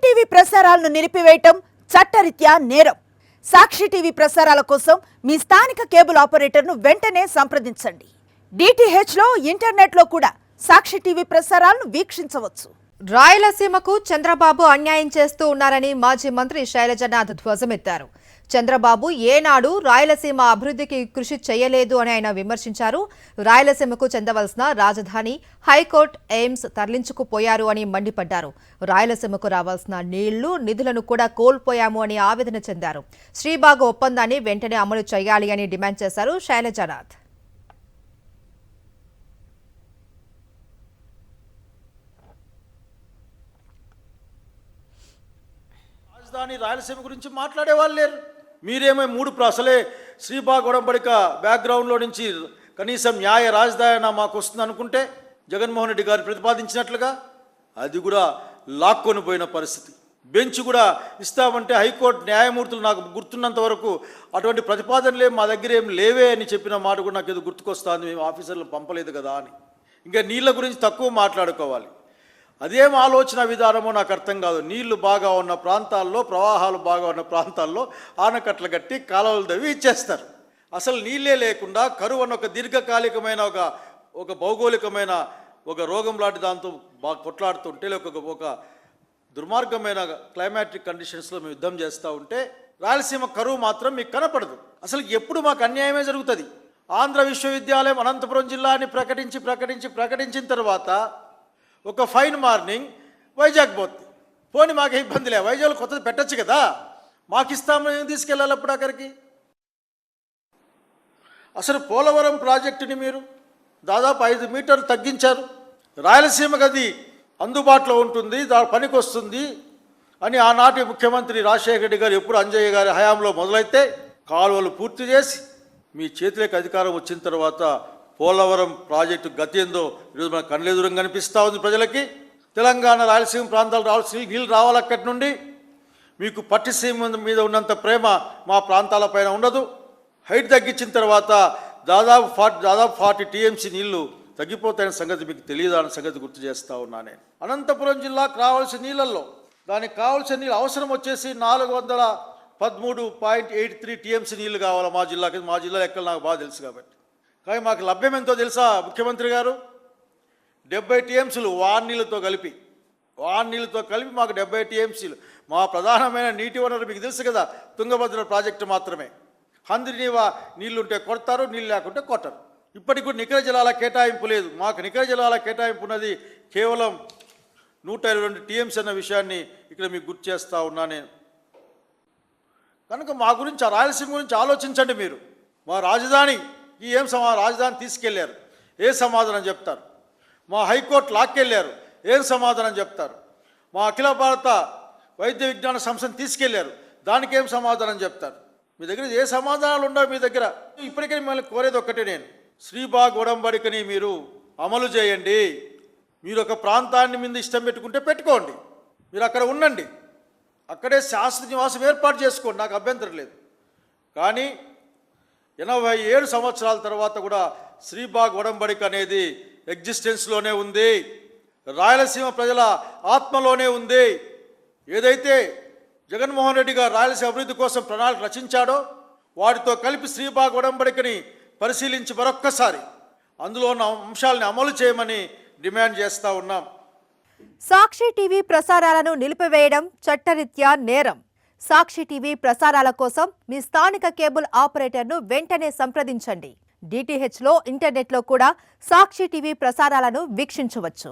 TV ప్రసారాలను నిలిపివేయటం చట్టరీత్యా నేరం. సాక్షి టీవీ ప్రసారాల కోసం మీ స్థానిక కేబుల్ ఆపరేటర్ను వెంటనే సంప్రదించండి. డిటిహెచ్లో ఇంటర్నెట్లో కూడా సాక్షి టీవీ ప్రసారాలను వీక్షించవచ్చు. రాయలసీమకు చంద్రబాబు అన్యాయం చేస్తూ ఉన్నారని మాజీ మంత్రి శైలజనాథ్ ధ్వజమెత్తారు. చంద్రబాబు ఏనాడు రాయలసీమ అభివృద్ధికి కృషి చేయలేదు అని ఆయన విమర్శించారు. రాయలసీమకు చెందవలసిన రాజధాని, హైకోర్టు, ఎయిమ్స్ తరలించుకుపోయారు అని మండిపడ్డారు. రాయలసీమకు రావాల్సిన నీళ్లు, నిధులను కూడా కోల్పోయాము అని ఆవేదన చెందారు. శ్రీబాగు ఒప్పందాన్ని వెంటనే అమలు చేయాలి అని డిమాండ్ చేశారు శైలజనాథ్. రాజధాని రాయలసీమ గురించి మాట్లాడే వాళ్ళు లేరు. మీరేమో అసలే శ్రీబాగ్ ఒడంబడిక బ్యాక్గ్రౌండ్లో నుంచి కనీసం న్యాయ రాజధాని మాకు వస్తుంది అనుకుంటే జగన్మోహన్ రెడ్డి గారు ప్రతిపాదించినట్లుగా అది కూడా లాక్కొని పోయిన పరిస్థితి. బెంచ్ కూడా ఇస్తామంటే హైకోర్టు న్యాయమూర్తులు నాకు గుర్తున్నంత వరకు అటువంటి ప్రతిపాదనలే మా దగ్గర ఏం లేవే అని చెప్పిన మాట కూడా నాకు ఏదో గుర్తుకొస్తుంది. మేము ఆఫీసర్లు పంపలేదు కదా అని. ఇంకా నీళ్ళ గురించి తక్కువ మాట్లాడుకోవాలి. అదేం ఆలోచన విధానమో నాకు అర్థం కాదు. నీళ్లు బాగా ఉన్న ప్రాంతాల్లో, ప్రవాహాలు బాగా ఉన్న ప్రాంతాల్లో ఆనకట్టలు కట్టి కాలువలు తవ్వి ఇచ్చేస్తారు. అసలు నీళ్ళే లేకుండా కరువు అన్న ఒక దీర్ఘకాలికమైన ఒక భౌగోళికమైన ఒక రోగం లాంటి దాంతో బాగా కొట్లాడుతుంటే ఒక దుర్మార్గమైన క్లైమాటిక్ కండిషన్స్లో మేము యుద్ధం చేస్తూ ఉంటే రాయలసీమ కరువు మాత్రం మీకు కనపడదు. అసలు ఎప్పుడు మాకు అన్యాయమే జరుగుతుంది. ఆంధ్ర విశ్వవిద్యాలయం అనంతపురం జిల్లాని ప్రకటించిన తర్వాత ఒక ఫైన్ మార్నింగ్ వైజాగ్ పోతుంది. పోనీ మాకు ఇబ్బంది లే, వైజాగ్లో కొత్తది పెట్టచ్చు కదా, మాకు ఇస్తామని తీసుకెళ్ళాలి అప్పుడు అక్కడికి. అసలు పోలవరం ప్రాజెక్టుని మీరు దాదాపు 5 మీటర్లు తగ్గించారు. రాయలసీమకు అది అందుబాటులో ఉంటుంది, దాని పనికి వస్తుంది అని ఆనాటి ముఖ్యమంత్రి రాజశేఖర రెడ్డి గారు ఎప్పుడు అంజయ్య గారి హయాంలో మొదలైతే కాలువలు పూర్తి చేసి మీ చేతిలోకి అధికారం వచ్చిన తర్వాత పోలవరం ప్రాజెక్టు గతి ఏందో ఈరోజు మన కళ్ళెదురుగా కనిపిస్తూ ఉంది ప్రజలకి. తెలంగాణ రాయలసీమ ప్రాంతాలు రావాల్సిన నీళ్ళు రావాలి అక్కడి నుండి. మీకు పట్టిసీమ మీద ఉన్నంత ప్రేమ మా ప్రాంతాలపైన ఉండదు. హైట్ తగ్గించిన తర్వాత దాదాపు 40 టీఎంసీ నీళ్లు తగ్గిపోతాయనే సంగతి మీకు తెలియదు అనే సంగతి గుర్తు చేస్తూ ఉన్నా నేను. అనంతపురం జిల్లాకు రావాల్సిన నీళ్ళల్లో దానికి కావాల్సిన నీళ్ళు అవసరం వచ్చేసి 413.83 టీఎంసీ నీళ్లు కావాలి మా జిల్లాకి. మా జిల్లా లెక్కలు నాకు బాగా తెలుసు కాబట్టి. కానీ మాకు లభ్యం ఎంతో తెలుసా ముఖ్యమంత్రి గారు? 70 టీఎంసీలు వాన్ నీళ్ళతో కలిపి మాకు 70 టీఎంసీలు. మా ప్రధానమైన నీటి వనరు మీకు తెలుసు కదా, తుంగభద్ర ప్రాజెక్టు మాత్రమే. హంద్రినీవా నీళ్లుంటే కొడతారు, నీళ్ళు లేకుంటే కొట్టరు. ఇప్పటికి కూడా నికర జలాల కేటాయింపు లేదు. మాకు నికర జలాల కేటాయింపు ఉన్నది కేవలం 122 టీఎంసీ అన్న విషయాన్ని ఇక్కడ మీకు గుర్తు చేస్తూ ఉన్నా నేను. కనుక మా గురించి, ఆ రాయలసీమ గురించి ఆలోచించండి మీరు. మా రాజధాని రాజధాని తీసుకెళ్లారు, ఏ సమాధానం చెప్తారు? మా హైకోర్టు లాక్కెళ్ళారు, ఏం సమాధానం చెప్తారు? మా అఖిల భారత వైద్య విజ్ఞాన సంస్థను తీసుకెళ్లారు, దానికి ఏం సమాధానం చెప్తారు? మీ దగ్గర ఏ సమాధానాలు ఉండవు మీ దగ్గర. ఇప్పటికే మిమ్మల్ని కోరేది ఒక్కటే నేను, శ్రీబాగ్ ఒడంబడికని మీరు అమలు చేయండి. మీరు ఒక ప్రాంతాన్ని మీద ఇష్టం పెట్టుకుంటే పెట్టుకోండి, మీరు అక్కడ ఉండండి, అక్కడే శాశ్వత నివాసం ఏర్పాటు చేసుకోండి, నాకు అభ్యంతరం లేదు. కానీ 87 సంవత్సరాల తర్వాత కూడా శ్రీబాగ్ ఒడంబడిక అనేది ఎగ్జిస్టెన్స్లోనే ఉంది, రాయలసీమ ప్రజల ఆత్మలోనే ఉంది. ఏదైతే జగన్మోహన్ రెడ్డి గారు రాయలసీమ అభివృద్ధి కోసం ప్రణాళిక రచించాడో వాటితో కలిపి శ్రీబాగ్ ఒడంబడికని పరిశీలించి మరొక్కసారి అందులో ఉన్న అంశాలను అమలు చేయమని డిమాండ్ చేస్తూ ఉన్నాం. సాక్షి టీవీ ప్రసారాలను నిలిపివేయడం చట్టరీత్యా నేరం. సాక్షి టీవీ ప్రసారాల కోసం మీ స్థానిక కేబుల్ ఆపరేటర్ను వెంటనే సంప్రదించండి. డిటిహెచ్లో ఇంటర్నెట్లో కూడా సాక్షి టీవీ ప్రసారాలను వీక్షించవచ్చు.